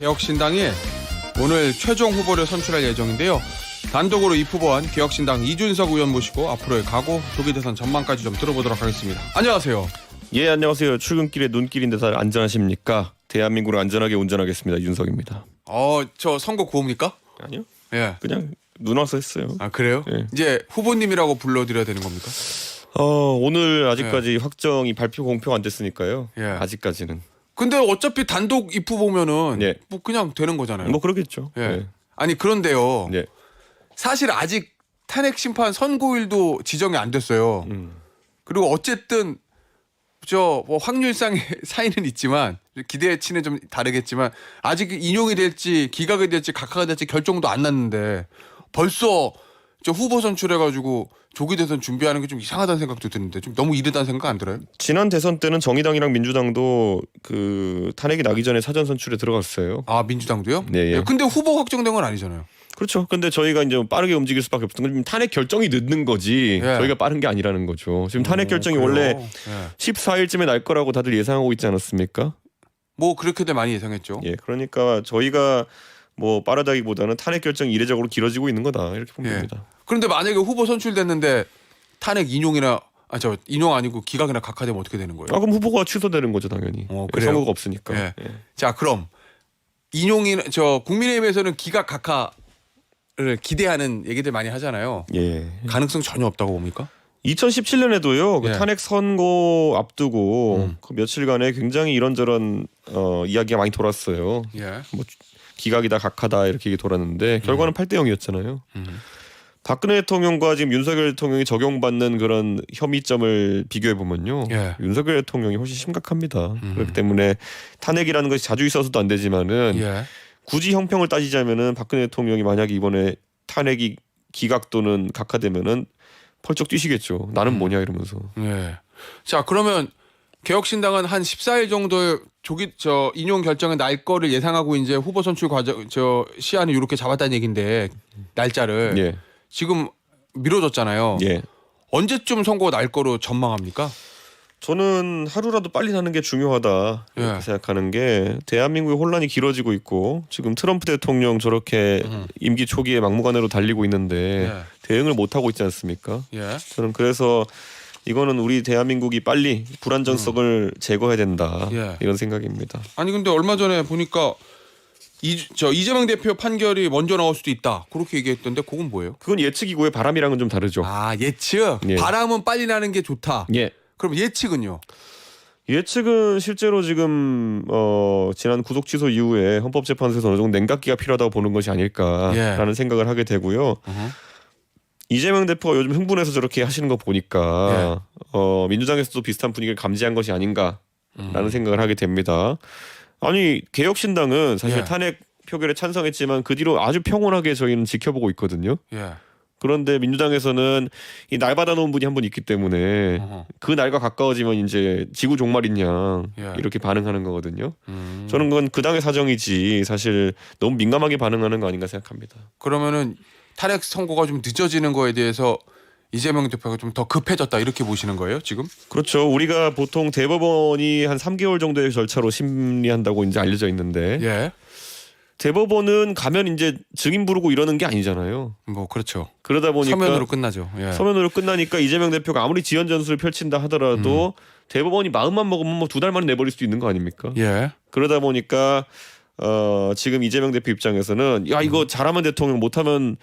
개혁신당이 오늘 최종 후보를 선출할 예정인데요. 단독으로 입후보한 개혁신당 이준석 의원 모시고 앞으로의 각오, 조기 대선 전망까지 좀 들어보도록 하겠습니다. 안녕하세요. 예, 안녕하세요. 출근길에 눈길인데 다 안전하십니까? 대한민국을 안전하게 운전하겠습니다. 이준석입니다. 저 선거 구호입니까? 아니요. 예. 그냥 눈 와서 했어요. 아, 그래요? 예. 이제 후보님이라고 불러드려야 되는 겁니까? 오늘 아직까지 확정이 발표 공표가 안 됐으니까요. 예. 아직까지는. 근데 어차피 단독 입후보면은 예. 뭐 그냥 되는 거잖아요. 뭐 그러겠죠. 예. 예. 아니 그런데요. 예. 사실 아직 탄핵 심판 선고일도 지정이 안 됐어요. 그리고 어쨌든 뭐 확률상의 차이는 있지만 기대치는 좀 다르겠지만 아직 인용이 될지 기각이 될지 각하가 될지 결정도 안 났는데 벌써 저 후보 선출해가지고 조기 대선 준비하는 게 좀 이상하다는 생각도 드는데 좀 너무 이르다는 생각 안 들어요? 지난 대선 때는 정의당이랑 민주당도 그 탄핵이 나기 전에 사전 선출에 들어갔어요. 아 민주당도요? 네, 예. 근데 후보 확정된 건 아니잖아요. 그렇죠. 근데 저희가 이제 빠르게 움직일 수밖에 없던 건 탄핵 결정이 늦는 거지. 예. 저희가 빠른 게 아니라는 거죠. 지금 탄핵 결정이 원래 그래요? 예. 14일쯤에 날 거라고 다들 예상하고 있지 않았습니까? 뭐 그렇게들 많이 예상했죠. 예, 그러니까 저희가 뭐 빠르다기보다는 탄핵 결정이 이례적으로 길어지고 있는 거다 이렇게 보면 예. 됩니다. 그런데 만약에 후보 선출됐는데 탄핵 인용이나 인용 아니고 기각이나 각하되면 어떻게 되는 거예요? 그럼 후보가 취소되는 거죠 당연히. 그래요? 선거가 없으니까. 예. 예. 자 그럼 인용이나 국민의힘에서는 기각 각하를 기대하는 얘기들 많이 하잖아요. 예. 가능성 전혀 없다고 봅니까? 2017년에도요 예. 그 탄핵 선고 앞두고 그 며칠간에 굉장히 이런저런 이야기가 많이 돌았어요. 예. 뭐 기각이다 각하다 이렇게 얘기 돌았는데 결과는 8대 0이었잖아요. 박근혜 대통령과 지금 윤석열 대통령이 적용받는 그런 혐의점을 비교해 보면요, 예. 윤석열 대통령이 훨씬 심각합니다. 그렇기 때문에 탄핵이라는 것이 자주 있어서도 안 되지만은 예. 굳이 형평을 따지자면은 박근혜 대통령이 만약에 이번에 탄핵이 기각 또는 각하되면은 펄쩍 뛰시겠죠. 나는 뭐냐 이러면서. 예. 자 그러면 개혁신당은 한 14일 정도의 인용 결정은 날 거를 예상하고 이제 후보 선출 과정 시한을 이렇게 잡았다는 얘긴데 날짜를 예, 지금 미뤄졌잖아요. 예. 언제쯤 선거가 날 거로 전망합니까? 저는 하루라도 빨리 나는 게 중요하다 이렇게 예. 생각하는 게 대한민국의 혼란이 길어지고 있고 지금 트럼프 대통령 저렇게 임기 초기에 막무가내로 달리고 있는데 예. 대응을 못 하고 있지 않습니까? 예. 저는 그래서 이거는 우리 대한민국이 빨리 불안정성을 제거해야 된다 예. 이런 생각입니다. 아니 근데 얼마 전에 보니까 이재명 대표 판결이 먼저 나올 수도 있다 그렇게 얘기했던데 그건 뭐예요? 그건 예측이고요. 바람이랑은 좀 다르죠. 아 예측. 예. 바람은 빨리 나는 게 좋다. 예. 그럼 예측은요? 예측은 실제로 지금 지난 구속 취소 이후에 헌법재판소에서 어느 정도 냉각기가 필요하다고 보는 것이 아닐까라는 예. 생각을 하게 되고요. 이재명 대표가 요즘 흥분해서 저렇게 하시는 거 보니까 민주당에서도 비슷한 분위기를 감지한 것이 아닌가라는 생각을 하게 됩니다. 아니 개혁신당은 사실 예. 탄핵 표결에 찬성했지만 그 뒤로 아주 평온하게 저희는 지켜보고 있거든요. 예. 그런데 민주당에서는 이 날 받아놓은 분이 한 분 있기 때문에 그 날과 가까워지면 이제 지구 종말인 양 예. 이렇게 반응하는 거거든요. 저는 그건 그 당의 사정이지 사실 너무 민감하게 반응하는 거 아닌가 생각합니다. 그러면은 탄핵 선고가 좀 늦어지는 거에 대해서 이재명 대표가 좀 더 급해졌다 이렇게 보시는 거예요 지금? 그렇죠. 우리가 보통 대법원이 한 3개월 정도의 절차로 심리한다고 이제 알려져 있는데 예. 대법원은 가면 이제 증인 부르고 이러는 게 아니잖아요. 뭐 그렇죠. 그러다 보니까 서면으로 끝나죠. 예. 서면으로 끝나니까 이재명 대표가 아무리 지연 전술을 펼친다 하더라도 대법원이 마음만 먹으면 뭐 2달 만에 내버릴 수도 있는 거 아닙니까? 예. 그러다 보니까 지금 이재명 대표 입장에서는 야 이거 잘하면 대통령 못하면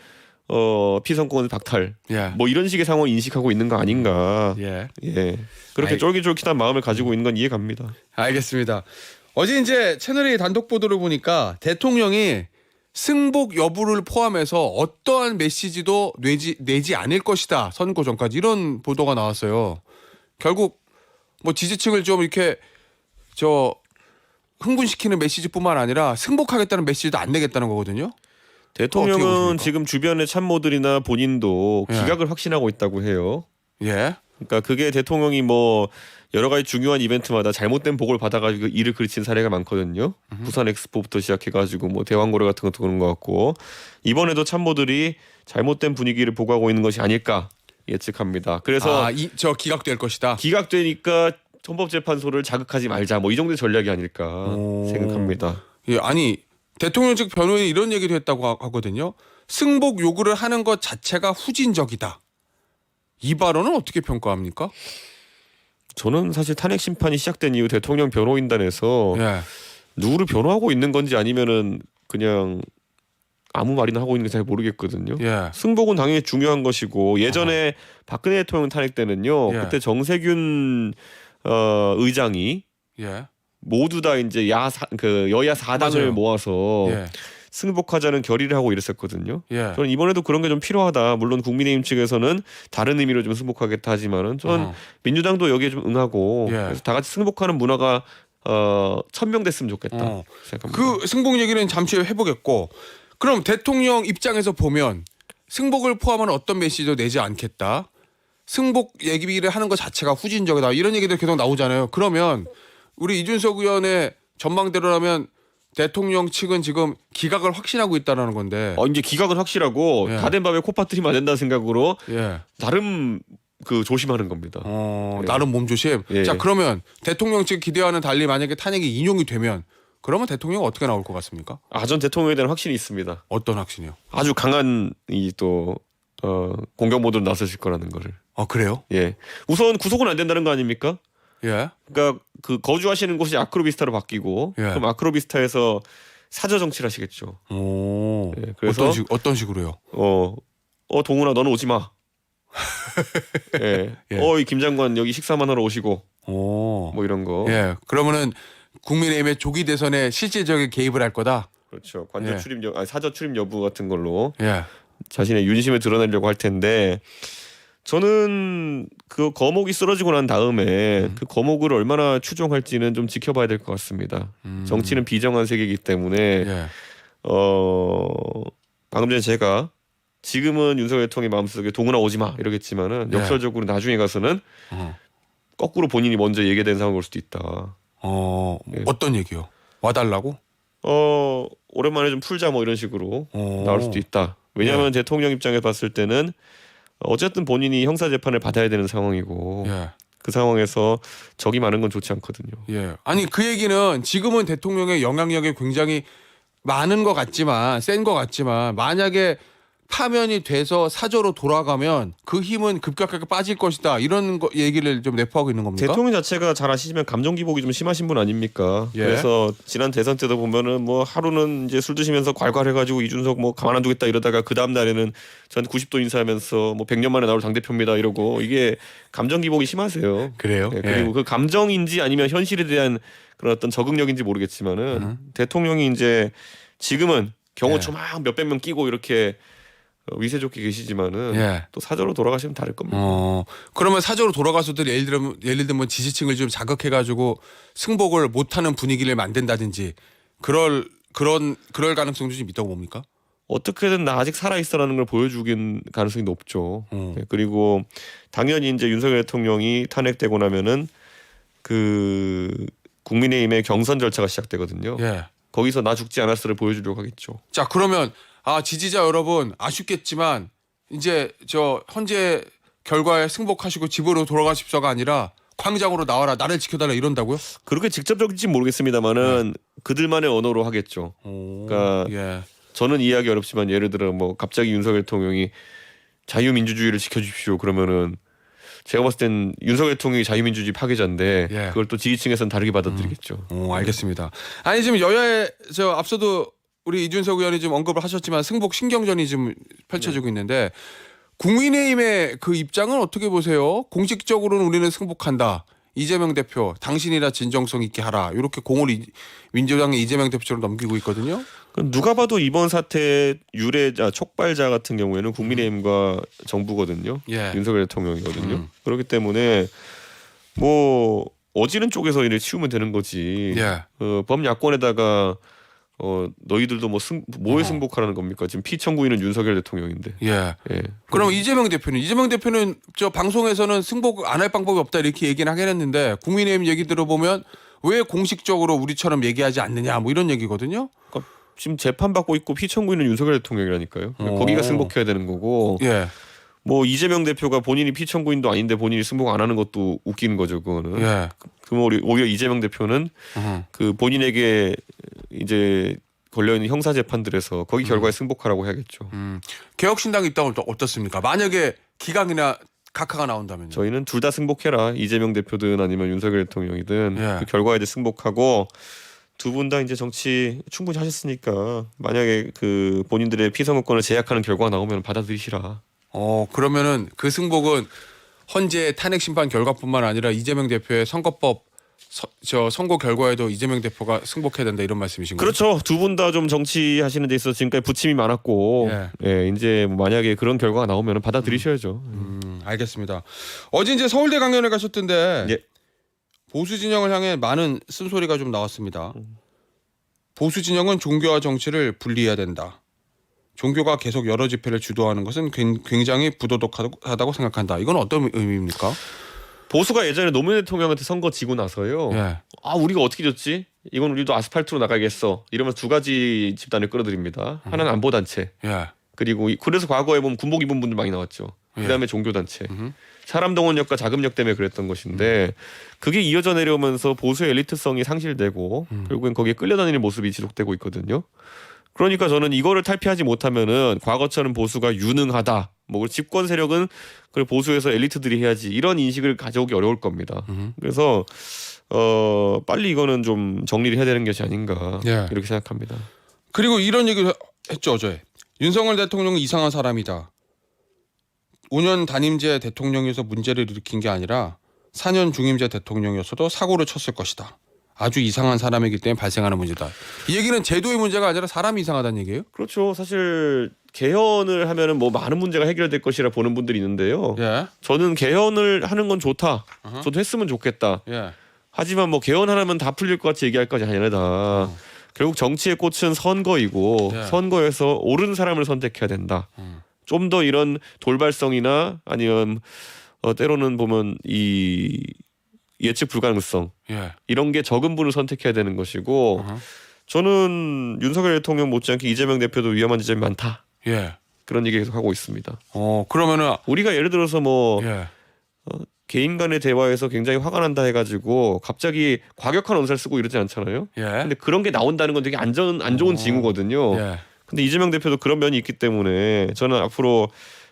피선거권 박탈 예. 뭐 이런 식의 상황을 인식하고 있는 거 아닌가. 예. 예. 그렇게 쫄깃쫄깃한 마음을 가지고 있는 건 이해갑니다. 알겠습니다. 어제 이제 채널A 단독 보도를 보니까 대통령이 승복 여부를 포함해서 어떠한 메시지도 내지 않을 것이다 선거 전까지 이런 보도가 나왔어요. 결국 뭐 지지층을 좀 이렇게 흥분시키는 메시지뿐만 아니라 승복하겠다는 메시지도 안 내겠다는 거거든요. 어떻게 대통령은 보십니까? 지금 주변의 참모들이나 본인도 예. 기각을 확신하고 있다고 해요. 예. 그러니까 그게 대통령이 뭐 여러 가지 중요한 이벤트마다 잘못된 보고를 받아가지고 일을 그르친 사례가 많거든요. 부산 엑스포부터 시작해가지고 뭐 대왕고래 같은 것도 그런 것 같고 이번에도 참모들이 잘못된 분위기를 보고하고 있는 것이 아닐까 예측합니다. 그래서 기각될 것이다. 기각되니까 헌법재판소를 자극하지 말자 뭐 이 정도의 전략이 아닐까 생각합니다. 예, 아니 대통령 측 변호인이 이런 얘기도 했다고 하거든요. 승복 요구를 하는 것 자체가 후진적이다. 이 발언은 어떻게 평가합니까? 저는 사실 탄핵 심판이 시작된 이후 대통령 변호인단에서 예. 누구를 변호하고 있는 건지 아니면은 그냥 아무 말이나 하고 있는 게 잘 모르겠거든요. 예. 승복은 당연히 중요한 것이고 예전에 박근혜 대통령 탄핵 때는요. 예. 그때 정세균 의장이 예. 모두 다 이제 여야 4당을 맞아요. 모아서 예. 승복하자는 결의를 하고 이랬었거든요. 예. 저는 이번에도 그런 게 좀 필요하다. 물론 국민의힘 측에서는 다른 의미로 좀 승복하겠다 하지만은 저는 민주당도 여기에 좀 응하고 예. 그래서 다 같이 승복하는 문화가 천명됐으면 좋겠다 생각합니다. 그 승복 얘기는 잠시 후에 해보겠고, 그럼 대통령 입장에서 보면 승복을 포함한 어떤 메시지도 내지 않겠다. 승복 얘기를 하는 것 자체가 후진적이다. 이런 얘기들 계속 나오잖아요. 그러면 우리 이준석 의원의 전망대로라면 대통령 측은 지금 기각을 확신하고 있다는 건데. 이제 기각은 확실하고 예. 다 된 밥에 코 빠뜨리면 안 된다는 생각으로 예. 나름 조심하는 겁니다. 예. 나름 몸조심. 예. 자, 그러면 대통령 측 기대와는 달리 만약에 탄핵이 인용이 되면 그러면 대통령은 어떻게 나올 것 같습니까? 전 대통령에 대한 확신이 있습니다. 어떤 확신이요? 아주 강한 공격 모드로 나서실 거라는 거를. 그래요? 예. 우선 구속은 안 된다는 거 아닙니까? 예. 그러니까 그 거주하시는 곳이 아크로비스타로 바뀌고 예. 그럼 아크로비스타에서 사저 정치를 하시겠죠. 오. 예, 그래서 어떤 식으로요? 동훈아 너는 오지 마. 예. 예. 이 김 장관 여기 식사만 하러 오시고 오. 뭐 이런 거. 예. 그러면은 국민의힘의 조기 대선에 실질적인 개입을 할 거다. 그렇죠. 관저 예. 출입 사저 출입 여부 같은 걸로 예. 자신의 윤심을 드러내려고 할 텐데 저는 그 거목이 쓰러지고 난 다음에 그 거목을 얼마나 추종할지는 좀 지켜봐야 될 것 같습니다. 정치는 비정한 세계이기 때문에 예. 방금 전에 제가 지금은 윤석열 대통령의 마음속에 동훈아 오지 마 이러겠지만은 예. 역설적으로 나중에 가서는 거꾸로 본인이 먼저 얘기가 된 상황이 올 수도 있다. 예. 어떤 얘기요? 와달라고? 오랜만에 좀 풀자 뭐 이런 식으로 오. 나올 수도 있다. 왜냐하면 대통령 입장에서 봤을 때는 어쨌든 본인이 형사 재판을 받아야 되는 상황이고 예. 그 상황에서 적이 많은 건 좋지 않거든요. 예. 아니 그 얘기는 지금은 대통령의 영향력이 굉장히 많은 것 같지만 센 것 같지만 만약에 파면이 돼서 사저로 돌아가면 그 힘은 급격하게 빠질 것이다. 이런 얘기를 좀 내포하고 있는 겁니까? 대통령 자체가 잘 아시지만 감정 기복이 좀 심하신 분 아닙니까? 예. 그래서 지난 대선 때도 보면은 뭐 하루는 이제 술 드시면서 괄괄해가지고 이준석 뭐 가만 안 두겠다 이러다가 그 다음 날에는 전 90도 인사하면서 뭐 100년 만에 나올 당 대표입니다 이러고 이게 감정 기복이 심하세요. 그래요? 예, 그리고 그 감정인지 아니면 현실에 대한 그런 어떤 적응력인지 모르겠지만은 대통령이 이제 지금은 경호처 막 몇백 명 끼고 이렇게 위세 좋게 계시지만은 또 사저로 돌아가시면 다를 겁니다. 그러면 사저로 돌아가서도 예를 들면 지지층을 좀 자극해가지고 승복을 못하는 분위기를 만든다든지 그럴 가능성도 좀 있다고 봅니까? 어떻게든 나 아직 살아 있어라는 걸 보여주긴 가능성이 높죠. 네, 그리고 당연히 이제 윤석열 대통령이 탄핵되고 나면은 그 국민의힘의 경선 절차가 시작되거든요. 예. 거기서 나 죽지 않았어를 보여주려고 하겠죠. 자, 그러면 지지자 여러분 아쉽겠지만 이제 저 헌재 결과에 승복하시고 집으로 돌아가십시오가 아니라 광장으로 나와라 나를 지켜달라 이런다고요? 그렇게 직접적인지 모르겠습니다만은 그들만의 언어로 하겠죠. 그러니까 예. 저는 이해하기 어렵지만 예를 들어 뭐 갑자기 윤석열 대통령이 자유민주주의를 지켜주십시오 그러면은 제가 봤을 땐 윤석열 대통령이 자유민주주의 파괴자인데 예. 그걸 또 지지층에서는 다르게 받아들이겠죠. 알겠습니다. 아니 지금 여야에 앞서도 우리 이준석 의원이 좀 언급을 하셨지만 승복 신경전이 좀 펼쳐지고 있는데 국민의힘의 그 입장은 어떻게 보세요? 공식적으로는 우리는 승복한다. 이재명 대표 당신이라 진정성 있게 하라. 이렇게 공을 민주당의 이재명 대표처럼 넘기고 있거든요. 누가 봐도 이번 사태의 유래자 촉발자 같은 경우에는 국민의힘과 정부거든요. 예. 윤석열 대통령이거든요. 그렇기 때문에 뭐 어지른 쪽에서 이를 치우면 되는 거지. 예. 범야권에다가 너희들도 뭐에 승복하라는 겁니까? 지금 피청구인은 윤석열 대통령인데. 예. 예. 그럼 이재명 대표는 저 방송에서는 승복 안 할 방법이 없다 이렇게 얘기는 하긴 했는데 국민의힘 얘기 들어보면 왜 공식적으로 우리처럼 얘기하지 않느냐 뭐 이런 얘기거든요. 그러니까 지금 재판 받고 있고 피청구인은 윤석열 대통령이라니까요. 거기가 승복해야 되는 거고. 예. 뭐 이재명 대표가 본인이 피청구인도 아닌데 본인이 승복 안 하는 것도 웃기는 거죠. 그거는. 예. 그럼 오히려 이재명 대표는 그 본인에게 이제 걸려있는 형사 재판들에서 거기 결과에 승복하라고 해야겠죠. 개혁신당이 있다면 또 어떻습니까? 만약에 기각이나 각하가 나온다면요. 저희는 둘 다 승복해라. 이재명 대표든 아니면 윤석열 대통령이든 예. 그 결과에 대해 승복하고 두 분 다 이제 정치 충분히 하셨으니까 만약에 그 본인들의 피선거권을 제약하는 결과가 나오면 받아들이시라. 그러면은 그 승복은 헌재 탄핵 심판 결과뿐만 아니라 이재명 대표의 선거법 선거 결과에도 이재명 대표가 승복해야 된다 이런 말씀이신 거죠? 그렇죠. 두 분 다 좀 정치하시는 데 있어서 지금까지 부침이 많았고 예, 이제 뭐 만약에 그런 결과가 나오면 받아들이셔야죠. 알겠습니다. 어제 이제 서울대 강연을 가셨던데 예. 보수 진영을 향해 많은 쓴소리가 좀 나왔습니다. 보수 진영은 종교와 정치를 분리해야 된다. 종교가 계속 여러 집회를 주도하는 것은 굉장히 부도덕하다고 생각한다. 이건 어떤 의미입니까? 보수가 예전에 노무현 대통령한테 선거 지고 나서요. 예. 아 우리가 어떻게 졌지? 이건 우리도 아스팔트로 나가겠어. 이러면서 두 가지 집단을 끌어들입니다. 하나는 안보단체. 예. 그리고 그래서 과거에 보면 군복 입은 분들 많이 나왔죠. 그다음에 종교단체. 사람 동원력과 자금력 때문에 그랬던 것인데 그게 이어져 내려오면서 보수의 엘리트성이 상실되고 결국엔 거기에 끌려다니는 모습이 지속되고 있거든요. 그러니까 저는 이거를 탈피하지 못하면은 과거처럼 보수가 유능하다. 뭐 집권 세력은 그 보수에서 엘리트들이 해야지 이런 인식을 가져오기 어려울 겁니다. 그래서 빨리 이거는 좀 정리를 해야 되는 것이 아닌가 예. 이렇게 생각합니다. 그리고 이런 얘기를 했죠 어제. 윤석열 대통령은 이상한 사람이다. 5년 단임제 대통령에서 문제를 일으킨 게 아니라 4년 중임제 대통령이었어도 사고를 쳤을 것이다. 아주 이상한 사람이기 때문에 발생하는 문제다. 이 얘기는 제도의 문제가 아니라 사람이 이상하다는 얘기예요? 그렇죠. 사실 개헌을 하면은 뭐 많은 문제가 해결될 것이라 보는 분들이 있는데요. 예. 저는 개헌을 하는 건 좋다. 저도 했으면 좋겠다. 예. 하지만 뭐 개헌하면 다 풀릴 것 같이 얘기할 것이 아니다. 결국 정치의 꽃은 선거이고 예. 선거에서 옳은 사람을 선택해야 된다. 좀 더 이런 돌발성이나 아니면 때로는 보면 이 예측 불가능성 예. 이런 게 적은 분을 선택해야 되는 것이고 저는 윤석열 대통령 못지않게 이재명 대표도 위험한 지점이 많다. 예. 그런 얘기 계속 하고 있습니다. 그러면은 우리가 예를 들어서 뭐 예. 개인 간의 대화에서 굉장히 화가 난다 해가지고 갑자기 과격한 언사를 쓰고 이러지 않잖아요. 예. 근데 그런 게 나온다는 건 되게 안 좋은 징후거든요. 예. 근데 이재명 대표도 그런 면이 있기 때문에 저는 앞으로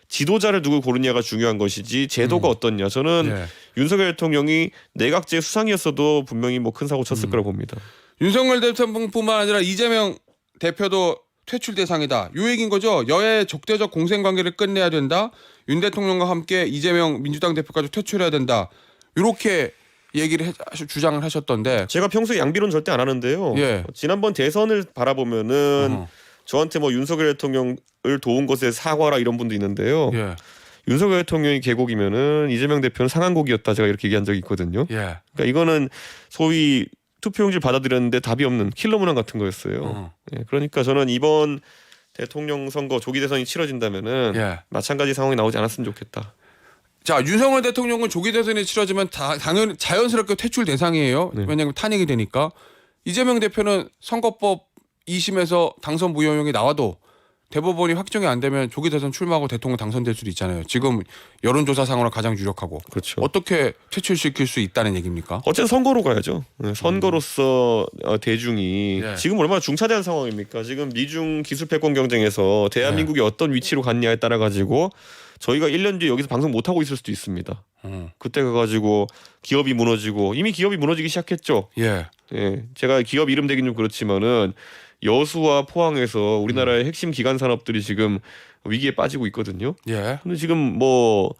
지도자를 누구 고르냐가 중요한 것이지 제도가 어떻냐. 저는 예. 윤석열 대통령이 내각제 수상이었어도 분명히 뭐 큰 사고 쳤을 거라고 봅니다. 윤석열 대통령뿐만 아니라 이재명 대표도 퇴출 대상이다. 요 얘기인 거죠. 여야의 적대적 공생 관계를 끝내야 된다. 윤 대통령과 함께 이재명 민주당 대표까지 퇴출해야 된다. 이렇게 얘기를 주장을 하셨던데. 제가 평소에 양비론 절대 안 하는데요. 예. 지난번 대선을 바라보면은 저한테 뭐 윤석열 대통령을 도운 것에 사과라 이런 분도 있는데요. 예. 윤석열 대통령이 계곡이면은 이재명 대표는 상한곡이었다 제가 이렇게 얘기한 적이 있거든요. 예. 그러니까 이거는 소위 투표용지를 받아들였는데 답이 없는 킬러 문항 같은 거였어요. 예, 그러니까 저는 이번 대통령 선거 조기 대선이 치러진다면은 예. 마찬가지 상황이 나오지 않았으면 좋겠다. 자, 윤석열 대통령은 조기 대선이 치러지면 당연히 자연스럽게 퇴출 대상이에요. 네. 왜냐하면 탄핵이 되니까. 이재명 대표는 선거법 2심에서 당선 무효용이 나와도 대법원이 확정이 안 되면 조기 대선 출마하고 대통령 당선될 수도 있잖아요. 지금 여론조사상으로 가장 유력하고. 그렇죠. 어떻게 퇴출시킬 수 있다는 얘기입니까? 어쨌든 선거로 가야죠. 네, 선거로서 대중이 예. 지금 얼마나 중차대한 상황입니까? 지금 미중 기술 패권 경쟁에서 대한민국이 어떤 위치로 갔냐에 따라 가지고 저희가 1년 뒤에 여기서 방송 못 하고 있을 수도 있습니다. 그때 가가지고 기업이 무너지고 이미 기업이 무너지기 시작했죠. 예. 예, 제가 기업 이름 대긴 좀 그렇지만은 여수와 포항에서 우리나라의 핵심 기간 산업들이 지금 위기에 빠지고 있거든요. 예. 근데 지금 뭐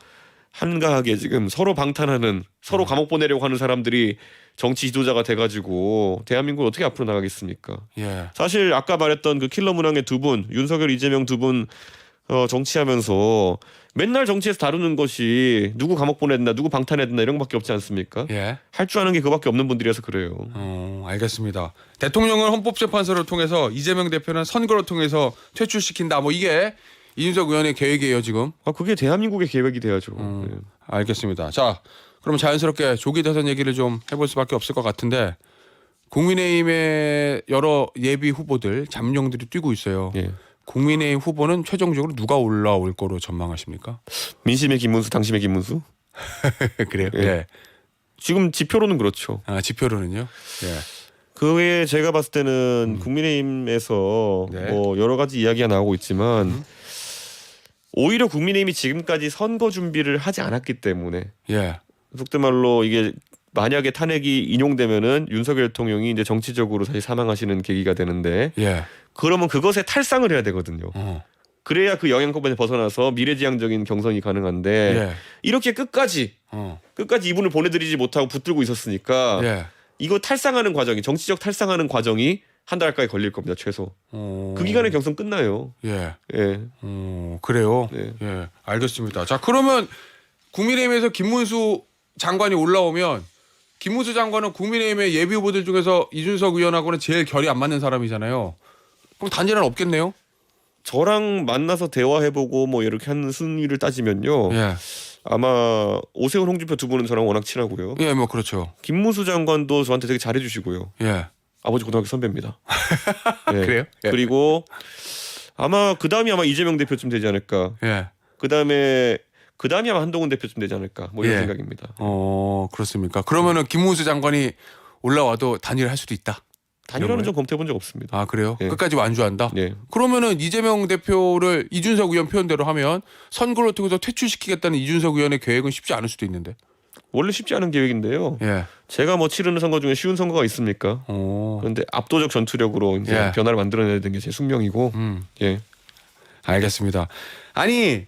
한가하게 지금 서로 방탄하는 서로 감옥 보내려고 하는 사람들이 정치 지도자가 돼가지고 대한민국을 어떻게 앞으로 나가겠습니까? 예. 사실 아까 말했던 그 킬러 문항의 두 분, 윤석열, 이재명 두 분 정치하면서 맨날 정치에서 다루는 것이 누구 감옥 보내야 된다, 누구 방탄해야 된다 이런 것밖에 없지 않습니까? 예. 할 줄 아는 게 그밖에 없는 분들이라서 그래요. 알겠습니다. 대통령을 헌법재판소를 통해서 이재명 대표는 선거를 통해서 퇴출시킨다. 뭐 이게 이준석 의원의 계획이에요 지금. 그게 대한민국의 계획이 돼야죠. 네. 알겠습니다. 자, 그럼 자연스럽게 조기 대선 얘기를 좀 해볼 수밖에 없을 것 같은데 국민의힘의 여러 예비 후보들 잠룡들이 뛰고 있어요. 예. 국민의힘 후보는 최종적으로 누가 올라올 거로 전망하십니까? 민심의 김문수, 당심의 김문수? 그래요. 예. 예. 지금 지표로는 그렇죠. 지표로는요. 예. 그게 제가 봤을 때는 국민의힘에서 네. 뭐 여러 가지 이야기가 나오고 있지만 오히려 국민의힘이 지금까지 선거 준비를 하지 않았기 때문에 예. 속된 말로 이게 만약에 탄핵이 인용되면은 윤석열 대통령이 이제 정치적으로 사실 사망하시는 계기가 되는데 예. 그러면 그것에 탈상을 해야 되거든요. 어. 그래야 그 영향권에서 벗어나서 미래지향적인 경선이 가능한데 예. 이렇게 끝까지 이분을 보내드리지 못하고 붙들고 있었으니까 예. 이거 탈상하는 과정이 정치적 탈상하는 과정이 한 달까지 걸릴 겁니다 최소. 그 기간에 경선 끝나요. 예. 예. 그래요. 네. 예. 알겠습니다. 자, 그러면 국민의힘에서 김문수 장관이 올라오면 김문수 장관은 국민의힘의 예비 후보들 중에서 이준석 의원하고는 제일 결이 안 맞는 사람이잖아요. 그럼 단일화는 없겠네요. 저랑 만나서 대화해보고 뭐 이렇게 하는 순위를 따지면요. 예. 아마 오세훈 홍준표 두 분은 저랑 워낙 친하고요. 예, 뭐 그렇죠. 김문수 장관도 저한테 되게 잘해주시고요. 예. 아버지 고등학교 선배입니다. 네. 그래요? 예. 그리고 아마 그 다음이 아마 이재명 대표쯤 되지 않을까. 예. 그 다음이 아마 한동훈 대표쯤 되지 않을까. 뭐 이런 예. 생각입니다. 그렇습니까? 그러면은 김문수 장관이 올라와도 단일할 수도 있다. 단일화는 좀 검토해본 적 없습니다. 아, 그래요? 예. 끝까지 완주한다? 네. 그러면은 이재명 대표를 이준석 의원 표현대로 하면 선거를 통해서 퇴출시키겠다는 이준석 의원의 계획은 쉽지 않을 수도 있는데. 원래 쉽지 않은 계획인데요. 예. 제가 뭐 치르는 선거 중에 쉬운 선거가 있습니까? 그런데 압도적 전투력으로 이제 예. 변화를 만들어내야 되는 게 제 숙명이고. 예. 알겠습니다. 아니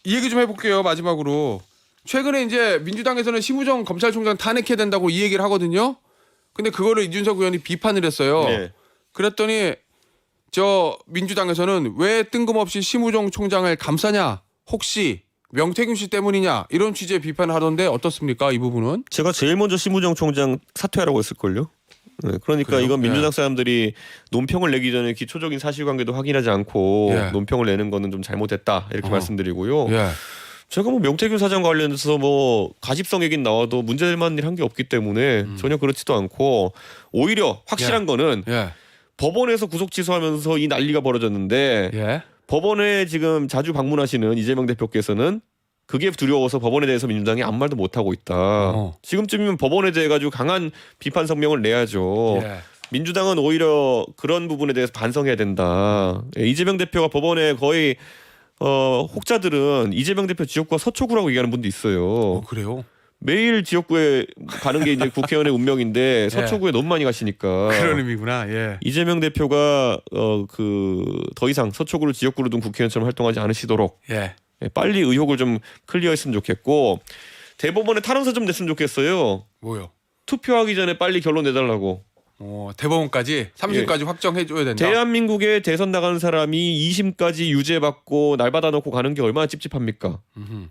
이 얘기 좀 해볼게요. 마지막으로 최근에 이제 민주당에서는 심우정 검찰총장 탄핵해야 된다고 이 얘기를 하거든요. 근데 그거를 이준석 의원이 비판을 했어요. 네. 그랬더니 저 민주당에서는 왜 뜬금없이 심우정 총장을 감싸냐? 혹시 명태균 씨 때문이냐? 이런 취지의 비판을 하던데 어떻습니까? 이 부분은? 제가 제일 먼저 심우정 총장 사퇴하라고 했을걸요. 네, 그러니까 그래요? 이건 민주당 예. 사람들이 논평을 내기 전에 기초적인 사실관계도 확인하지 않고 예. 논평을 내는 거는 좀 잘못됐다 이렇게 어. 말씀드리고요. 예. 제가 뭐 명태균 사장 관련해서 뭐 가십성 얘기 나와도 문제될 만한 일 한 게 없기 때문에 전혀 그렇지도 않고 오히려 확실한 거는 예. 법원에서 구속 취소하면서 이 난리가 벌어졌는데 예. 법원에 지금 자주 방문하시는 이재명 대표께서는 그게 두려워서 법원에 대해서 민주당이 아무 말도 못 하고 있다. 지금쯤이면 법원에 대해 가지고 강한 비판 성명을 내야죠. 예. 민주당은 오히려 그런 부분에 대해서 반성해야 된다. 예, 이재명 대표가 법원에 거의 혹자들은 이재명 대표 지역구가 서초구라고 얘기하는 분도 있어요. 그래요? 매일 지역구에 가는 게 이제 국회의원의 운명인데 서초구에 너무 많이 가시니까. 그런 의미구나. 예. 이재명 대표가 더 이상 서초구를 지역구로 둔 국회의원처럼 활동하지 않으시도록 예. 빨리 의혹을 좀 클리어했으면 좋겠고 대법원에 탄원서 좀 냈으면 좋겠어요. 뭐요? 투표하기 전에 빨리 결론 내달라고. 대법원까지 3심까지 확정해 줘야 된다. 대한민국에 대선 나가는 사람이 2심까지 유죄받고 날 받아놓고 가는 게 얼마나 찝찝합니까?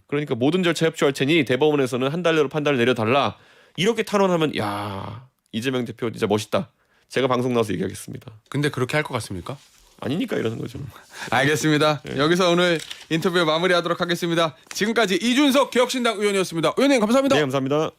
그러니까 모든 절차 협조할 테니 대법원에서는 한 달 내로 판단을 내려달라. 이렇게 탄원하면 야 이재명 대표 진짜 멋있다. 제가 방송 나와서 얘기하겠습니다. 근데 그렇게 할 것 같습니까? 아니니까 이러는 거죠. 알겠습니다. 여기서 오늘 인터뷰 마무리하도록 하겠습니다. 지금까지 이준석 개혁신당 의원이었습니다. 의원님 감사합니다. 네 감사합니다.